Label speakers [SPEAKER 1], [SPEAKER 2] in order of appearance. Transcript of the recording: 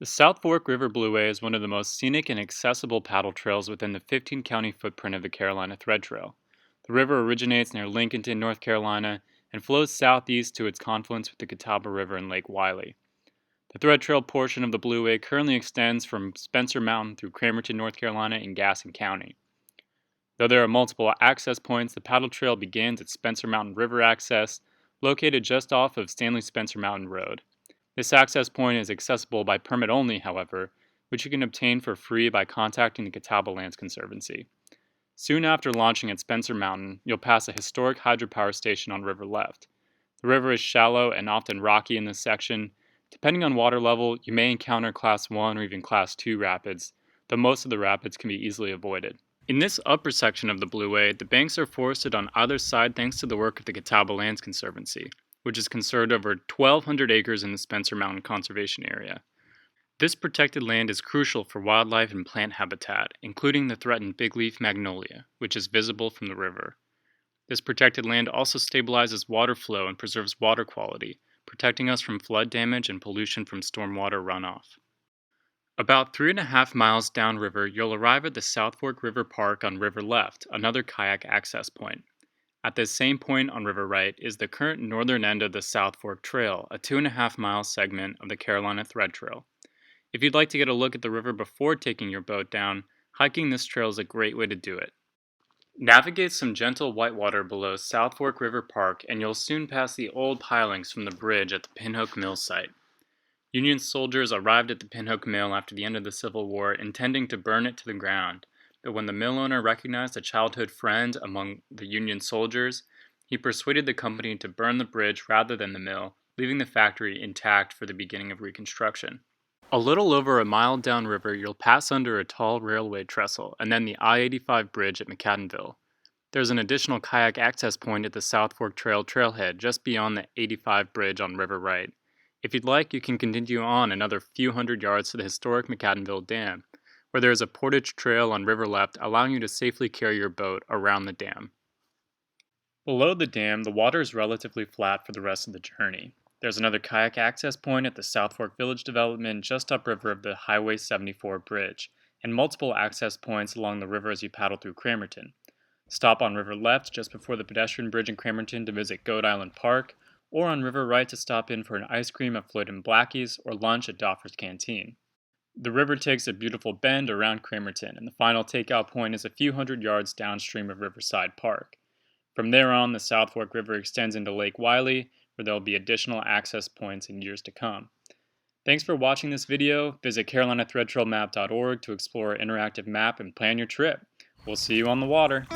[SPEAKER 1] The South Fork River Blueway is one of the most scenic and accessible paddle trails within the 15-county footprint of the Carolina Thread Trail. The river originates near Lincolnton, North Carolina, and flows southeast to its confluence with the Catawba River in Lake Wylie. The Thread Trail portion of the Blueway currently extends from Spencer Mountain through Cramerton, North Carolina, and Gaston County. Though there are multiple access points, the paddle trail begins at Spencer Mountain River Access, located just off of Stanley Spencer Mountain Road. This access point is accessible by permit only, however, which you can obtain for free by contacting the Catawba Lands Conservancy. Soon after launching at Spencer Mountain, you'll pass a historic hydropower station on river left. The river is shallow and often rocky in this section. Depending on water level, you may encounter Class 1 or even Class 2 rapids, though most of the rapids can be easily avoided. In this upper section of the Blueway, the banks are forested on either side thanks to the work of the Catawba Lands Conservancy, which has conserved over 1,200 acres in the Spencer Mountain Conservation Area. This protected land is crucial for wildlife and plant habitat, including the threatened bigleaf magnolia, which is visible from the river. This protected land also stabilizes water flow and preserves water quality, protecting us from flood damage and pollution from stormwater runoff. About 3.5 miles downriver, you'll arrive at the South Fork River Park on river left, another kayak access point. At this same point on river right is the current northern end of the South Fork Trail, a 2.5-mile segment of the Carolina Thread Trail. If you'd like to get a look at the river before taking your boat down, hiking this trail is a great way to do it. Navigate some gentle whitewater below South Fork River Park and you'll soon pass the old pilings from the bridge at the Pinhook Mill site. Union soldiers arrived at the Pinhook Mill after the end of the Civil War, intending to burn it to the ground. But when the mill owner recognized a childhood friend among the Union soldiers, he persuaded the company to burn the bridge rather than the mill, leaving the factory intact for the beginning of Reconstruction. A little over a mile downriver, you'll pass under a tall railway trestle, and then the I-85 bridge at McAdenville. There's an additional kayak access point at the South Fork Trail trailhead just beyond the 85 bridge on river right. If you'd like, you can continue on another few hundred yards to the historic McAdenville Dam, where there is a portage trail on river left allowing you to safely carry your boat around the dam. Below the dam, the water is relatively flat for the rest of the journey. There's another kayak access point at the South Fork Village development just upriver of the Highway 74 bridge, and multiple access points along the river as you paddle through Cramerton. Stop on river left just before the pedestrian bridge in Cramerton to visit Goat Island Park, or on river right to stop in for an ice cream at Floyd and Blackie's or lunch at Doffer's Canteen. The river takes a beautiful bend around Cramerton, and the final takeout point is a few hundred yards downstream of Riverside Park. From there on, the South Fork River extends into Lake Wylie, where there will be additional access points in years to come. Thanks for watching this video. Visit CarolinaThreadTrailMap.org to explore our interactive map and plan your trip. We'll see you on the water.